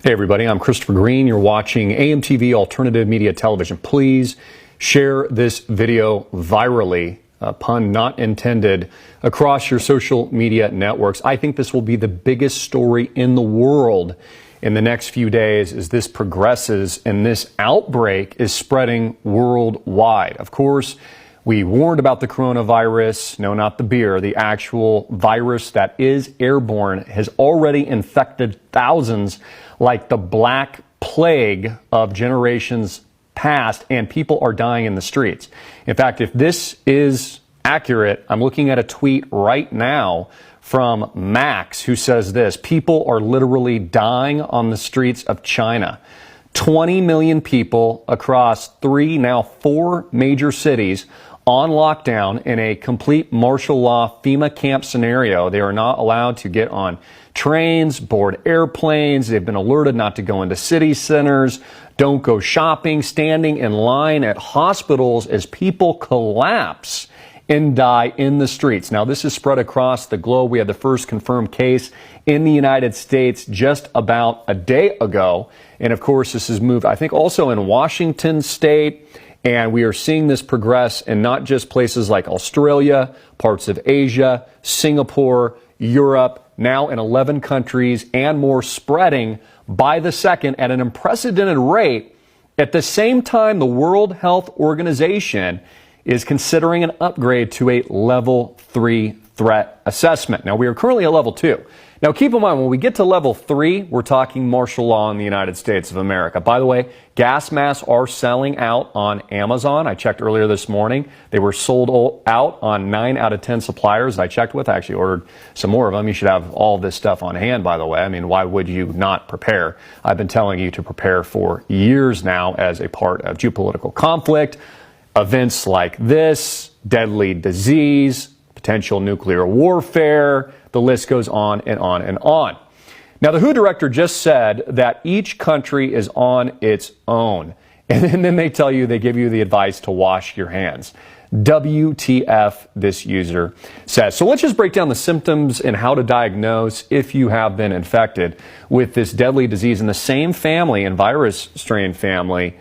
Hey everybody, I'm Christopher Green. You're watching AMTV Alternative Media Television. Please share this video virally, pun not intended, across your social media networks. I think this will be the biggest story in the world in the next few days as this progresses and this outbreak is spreading worldwide. Of course, we warned about the coronavirus. No, not the beer. The actual virus that is airborne has already infected thousands, like the Black Plague of generations past, and people are dying in the streets. In fact, if this is accurate, I'm looking at a tweet right now from Max, who says this: people are literally dying on the streets of China. 20 million people across 3, now 4 major cities on lockdown in a complete martial law FEMA camp scenario. They are not allowed to get on trains, board airplanes. They've been alerted not to go into city centers, don't go shopping, standing in line at hospitals as people collapse and die in the streets. Now, this is spread across the globe. We had the first confirmed case in the United States just about a day ago. And of course, this has moved, I think, also in Washington state. And we are seeing this progress in not just places like Australia, parts of Asia, Singapore, Europe, now in 11 countries and more, spreading by the second at an unprecedented rate. At the same time, the World Health Organization is considering an upgrade to a level 3 threat assessment. Now, we are currently at level 2. Now, keep in mind, when we get to level 3, we're talking martial law in the United States of America. By the way, gas masks are selling out on Amazon. I checked earlier this morning. They were sold out on 9 out of 10 suppliers that I checked with. I actually ordered some more of them. You should have all this stuff on hand, by the way. I mean, why would you not prepare? I've been telling you to prepare for years now as a part of geopolitical conflict, events like this, deadly disease, potential nuclear warfare. The list goes on and on and on. Now, the WHO director just said that each country is on its own. And then they tell you, they give you the advice to wash your hands. WTF, this user says. So let's just break down the symptoms and how to diagnose if you have been infected with this deadly disease in the same family and virus strain family,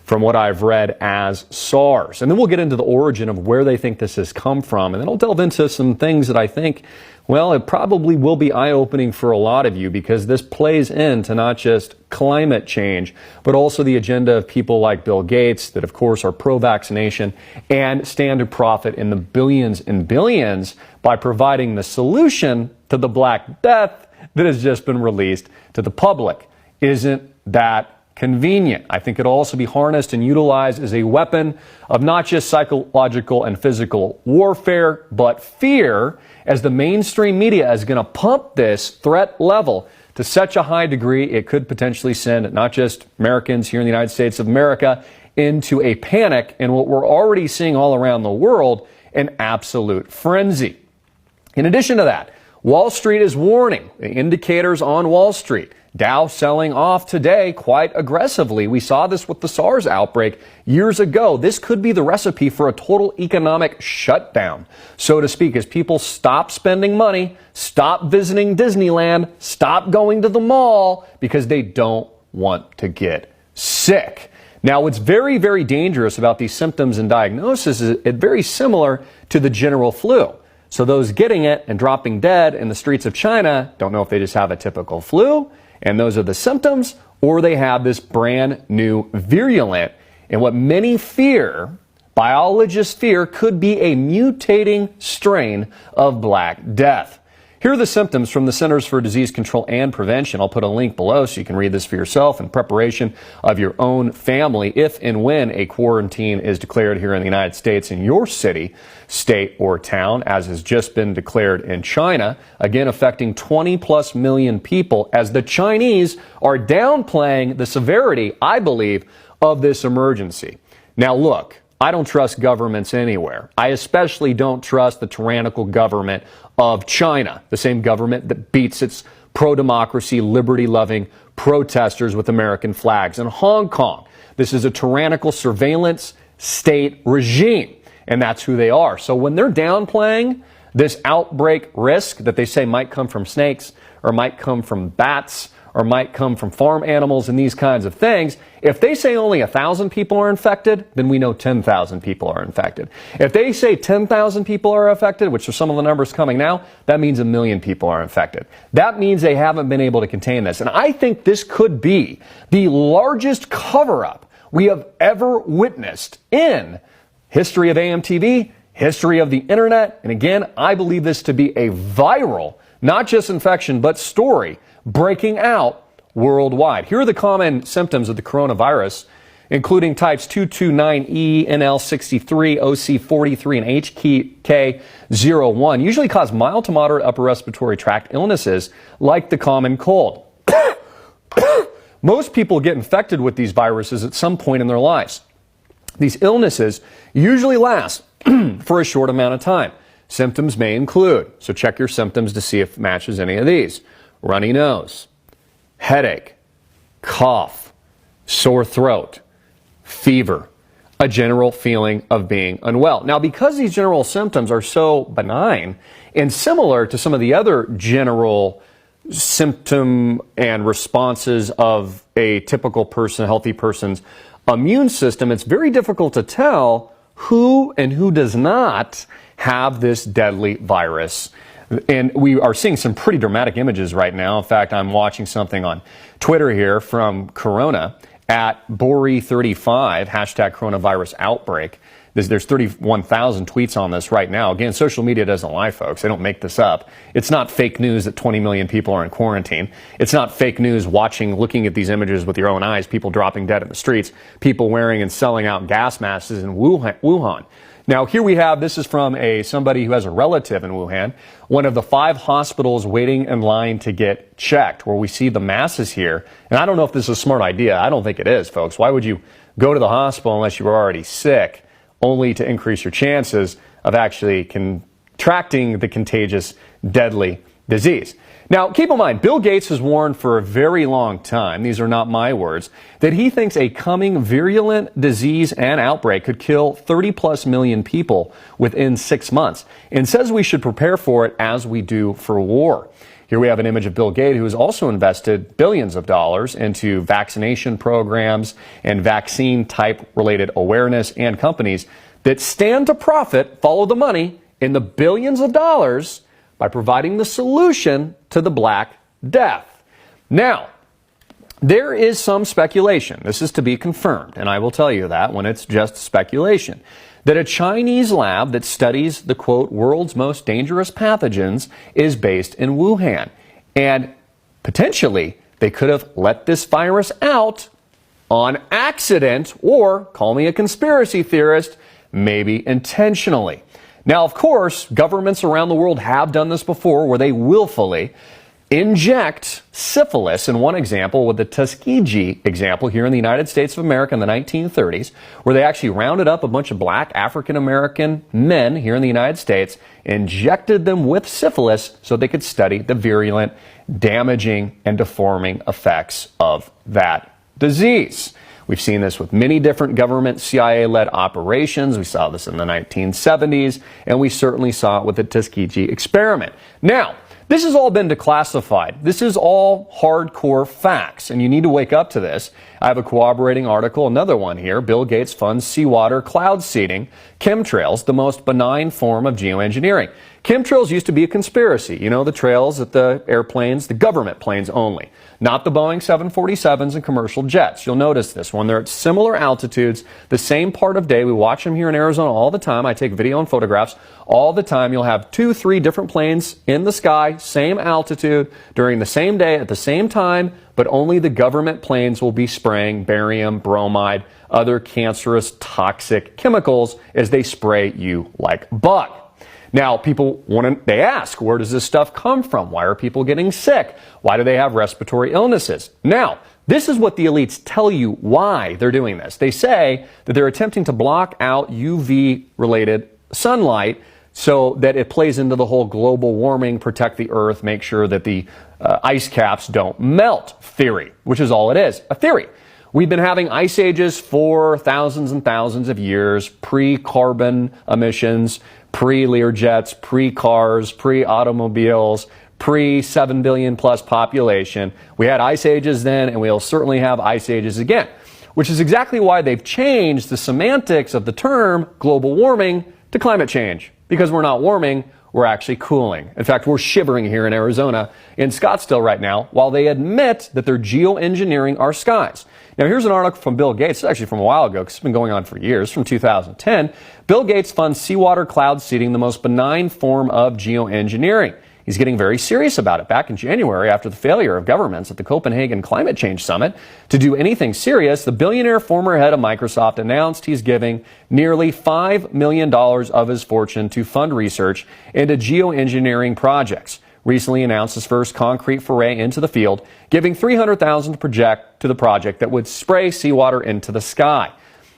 from what I've read, as SARS. And then we'll get into the origin of where they think this has come from. And then I'll delve into some things that I think, well, it probably will be eye-opening for a lot of you, because this plays into not just climate change, but also the agenda of people like Bill Gates that, of course, are pro-vaccination and stand to profit in the billions and billions by providing the solution to the Black Death that has just been released to the public. Isn't that convenient? I think it'll also be harnessed and utilized as a weapon of not just psychological and physical warfare, but fear, as the mainstream media is going to pump this threat level to such a high degree it could potentially send not just Americans here in the United States of America into a panic, and what we're already seeing all around the world, an absolute frenzy. In addition to that, Wall Street is warning. The indicators on Wall Street, Dow selling off today quite aggressively. We saw this with the SARS outbreak years ago. This could be the recipe for a total economic shutdown, so to speak, as people stop spending money, stop visiting Disneyland, stop going to the mall, because they don't want to get sick. Now, what's very, very dangerous about these symptoms and diagnosis is it's very similar to the general flu. So those getting it and dropping dead in the streets of China don't know if they just have a typical flu, and those are the symptoms, or they have this brand new virulent, and what many fear, biologists fear, could be a mutating strain of Black Death. Here are the symptoms from the Centers for Disease Control and Prevention. I'll put a link below so you can read this for yourself in preparation of your own family if and when a quarantine is declared here in the United States in your city, state, or town, as has just been declared in China, again affecting 20+ million people, as the Chinese are downplaying the severity, I believe, of this emergency. Now, look, I don't trust governments anywhere. I especially don't trust the tyrannical government of China, the same government that beats its pro-democracy, liberty-loving protesters with American flags. In Hong Kong, this is a tyrannical surveillance state regime, and that's who they are. So when they're downplaying this outbreak risk that they say might come from snakes or might come from bats or might come from farm animals and these kinds of things. If they say only 1,000 people are infected, then we know 10,000 people are infected. If they say 10,000 people are affected, which are some of the numbers coming now, that means 1 million people are infected. That means they haven't been able to contain this. And I think this could be the largest cover-up we have ever witnessed in history of AMTV, history of the internet. And again, I believe this to be a viral, not just infection, but story breaking out worldwide. Here are the common symptoms of the coronavirus, including types 229E, NL63, OC43, and HK01, usually cause mild to moderate upper respiratory tract illnesses like the common cold. Most people get infected with these viruses at some point in their lives. These illnesses usually last for a short amount of time. Symptoms may include, so check your symptoms to see if it matches any of these: runny nose, headache, cough, sore throat, fever, a general feeling of being unwell. Now, because these general symptoms are so benign and similar to some of the other general symptom and responses of a typical person, healthy person's immune system, it's very difficult to tell who and who does not have this deadly virus. And we are seeing some pretty dramatic images right now. In fact, I'm watching something on Twitter here from Corona at Bori35, hashtag coronavirus outbreak. There's 31,000 tweets on this right now. Again, social media doesn't lie, folks. They don't make this up. It's not fake news that 20 million people are in quarantine. It's not fake news looking at these images with your own eyes, people dropping dead in the streets, people wearing and selling out gas masks in Wuhan. Now, here we have, this is from somebody who has a relative in Wuhan, one of the 5 hospitals waiting in line to get checked, where we see the masses here. And I don't know if this is a smart idea. I don't think it is, folks. Why would you go to the hospital unless you were already sick, only to increase your chances of actually contracting the contagious, deadly disease? Now, keep in mind, Bill Gates has warned for a very long time, these are not my words, that he thinks a coming virulent disease and outbreak could kill 30+ million people within 6 months, and says we should prepare for it as we do for war. Here we have an image of Bill Gates, who has also invested billions of dollars into vaccination programs and vaccine-type related awareness, and companies that stand to profit, follow the money, in the billions of dollars by providing the solution to the Black Death. Now, there is some speculation, this is to be confirmed, and I will tell you that when it's just speculation, that a Chinese lab that studies the, quote, world's most dangerous pathogens is based in Wuhan. And potentially, they could have let this virus out on accident, or, call me a conspiracy theorist, maybe intentionally. Now, of course, governments around the world have done this before, where they willfully inject syphilis, in one example with the Tuskegee example here in the United States of America in the 1930s, where they actually rounded up a bunch of black African-American men here in the United States, injected them with syphilis so they could study the virulent, damaging, and deforming effects of that disease. We've seen this with many different government CIA-led operations. We saw this in the 1970s, and we certainly saw it with the Tuskegee experiment. Now, this has all been declassified. This is all hardcore facts, and you need to wake up to this. I have a corroborating article, another one here. Bill Gates funds seawater cloud seeding, chemtrails, the most benign form of geoengineering. Chemtrails used to be a conspiracy. You know, the trails at the airplanes, the government planes only, not the Boeing 747s and commercial jets. You'll notice this when they're at similar altitudes, the same part of day. We watch them here in Arizona all the time. I take video and photographs all the time. You'll have 2, 3 different planes in the sky, same altitude, during the same day at the same time, but only the government planes will be spraying barium, bromide, other cancerous, toxic chemicals as they spray you like bug. Now, they ask, where does this stuff come from? Why are people getting sick? Why do they have respiratory illnesses? Now, this is what the elites tell you why they're doing this. They say that they're attempting to block out UV-related sunlight so that it plays into the whole global warming, protect the earth, make sure that the ice caps don't melt theory, which is all it is, a theory. We've been having ice ages for thousands and thousands of years, pre-carbon emissions, pre-Learjets, pre-cars, pre-automobiles, pre-7 billion plus population. We had ice ages then, and we'll certainly have ice ages again, which is exactly why they've changed the semantics of the term global warming to climate change, because we're not warming, we're actually cooling. In fact, we're shivering here in Arizona, in Scottsdale right now, while they admit that they're geoengineering our skies. Now, here's an article from Bill Gates. It's actually from a while ago, because it's been going on for years, from 2010. Bill Gates funds seawater cloud seeding, the most benign form of geoengineering. He's getting very serious about it. Back in January, after the failure of governments at the Copenhagen Climate Change Summit to do anything serious, the billionaire former head of Microsoft announced he's giving nearly $5 million of his fortune to fund research into geoengineering projects. Recently announced his first concrete foray into the field, giving $300,000 to the project that would spray seawater into the sky.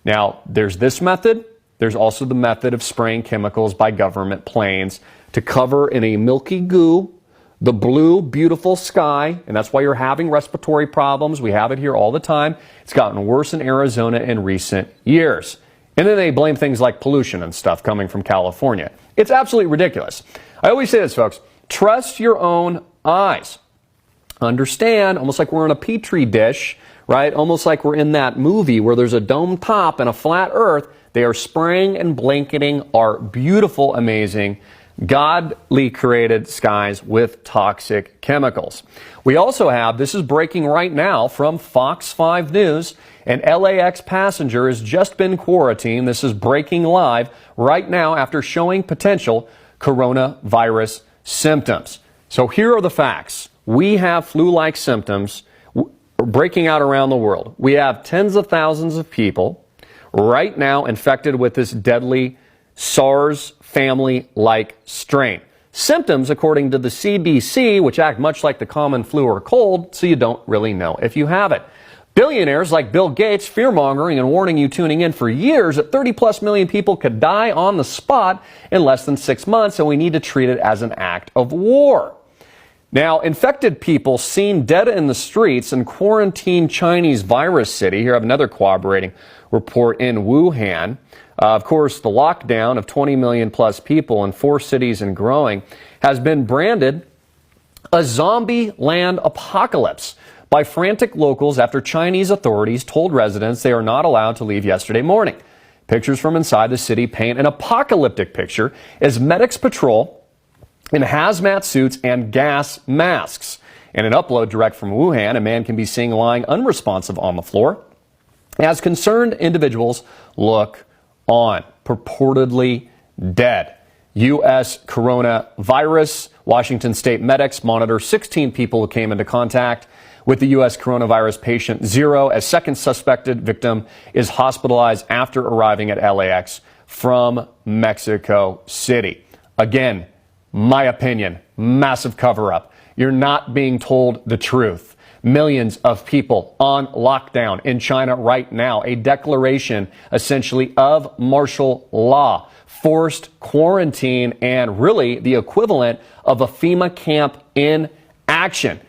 Now, there's this method. There's also the method of spraying chemicals by government planes to cover in a milky goo the blue, beautiful sky, and that's why you're having respiratory problems. We have it here all the time. It's gotten worse in Arizona in recent years. And then they blame things like pollution and stuff coming from California. It's absolutely ridiculous. I always say this, folks. Trust your own eyes. Understand, almost like we're in a petri dish, right? Almost like we're in that movie where there's a dome top and a flat earth. They are spraying and blanketing our beautiful, amazing, godly created skies with toxic chemicals. We also have, this is breaking right now from Fox 5 News, an LAX passenger has just been quarantined. This is breaking live right now after showing potential coronavirus symptoms. So here are the facts. We have flu-like symptoms breaking out around the world. We have tens of thousands of people right now infected with this deadly SARS family-like strain. Symptoms, according to the CDC, which act much like the common flu or cold, so you don't really know if you have it. Billionaires like Bill Gates fear-mongering and warning you tuning in for years that 30-plus million people could die on the spot in less than 6 months, and we need to treat it as an act of war. Now, infected people seen dead in the streets in quarantined Chinese virus city. Here I have another corroborating report in Wuhan. Of course, the lockdown of 20 million plus people in 4 cities and growing has been branded a zombie land apocalypse by frantic locals after Chinese authorities told residents they are not allowed to leave yesterday morning. Pictures from inside the city paint an apocalyptic picture as medics patrol in hazmat suits and gas masks. In an upload direct from Wuhan, a man can be seen lying unresponsive on the floor as concerned individuals look on, purportedly dead. U.S. coronavirus. Washington state medics monitor 16 people who came into contact with the U.S. coronavirus patient 0 as second suspected victim is hospitalized after arriving at LAX from Mexico City. Again, my opinion, massive cover-up. You're not being told the truth. Millions of people on lockdown in China right now. A declaration essentially of martial law, forced quarantine, and really the equivalent of a FEMA camp in action.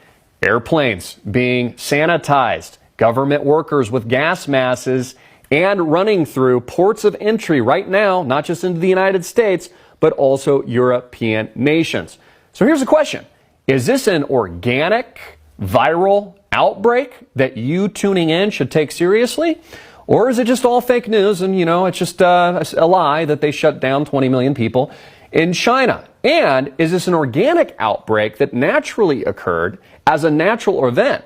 Airplanes being sanitized, government workers with gas masks, and running through ports of entry right now, not just into the United States, but also European nations. So here's the question. Is this an organic viral outbreak that you tuning in should take seriously? Or is it just all fake news and, it's just a lie that they shut down 20 million people in China? And is this an organic outbreak that naturally occurred as a natural event?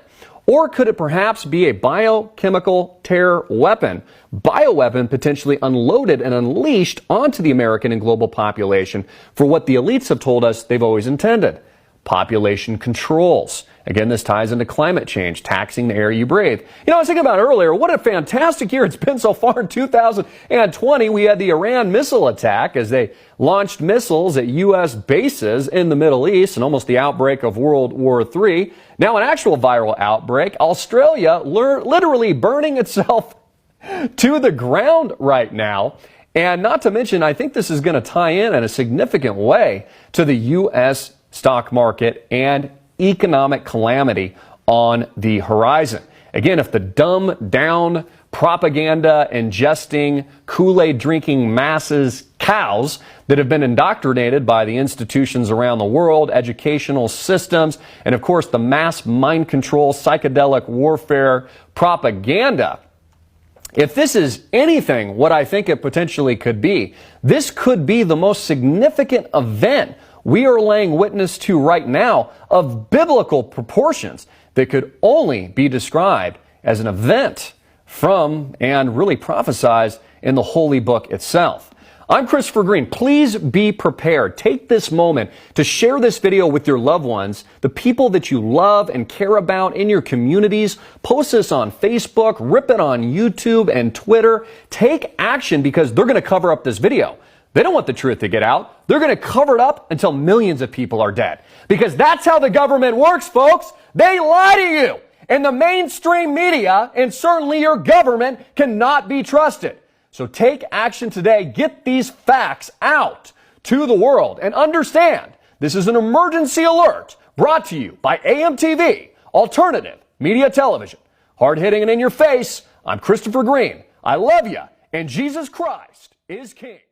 Or could it perhaps be a biochemical terror weapon, bioweapon potentially unloaded and unleashed onto the American and global population for what the elites have told us they've always intended? Population controls. Again, this ties into climate change, taxing the air you breathe. I was thinking about earlier, what a fantastic year it's been so far in 2020. We had the Iran missile attack as they launched missiles at U.S. bases in the Middle East and almost the outbreak of World War III. Now an actual viral outbreak. Australia literally burning itself to the ground right now. And not to mention, I think this is going to tie in a significant way to the U.S. stock market and economic calamity on the horizon. Again, if the dumbed down propaganda ingesting Kool-Aid drinking masses cows that have been indoctrinated by the institutions around the world, educational systems, and of course the mass mind control, psychedelic warfare propaganda. If this is anything what I think it potentially could be, this could be the most significant event we are laying witness to right now of biblical proportions that could only be described as an event from and really prophesied in the Holy Book itself. I'm Christopher Green. Please be prepared. Take this moment to share this video with your loved ones, the people that you love and care about in your communities. Post this on Facebook, rip it on YouTube and Twitter. Take action because they're going to cover up this video. They don't want the truth to get out. They're going to cover it up until millions of people are dead. Because that's how the government works, folks. They lie to you. And the mainstream media, and certainly your government, cannot be trusted. So take action today. Get these facts out to the world and understand this is an emergency alert brought to you by AMTV, Alternative Media Television. Hard hitting and in your face. I'm Christopher Green. I love you, and Jesus Christ is King.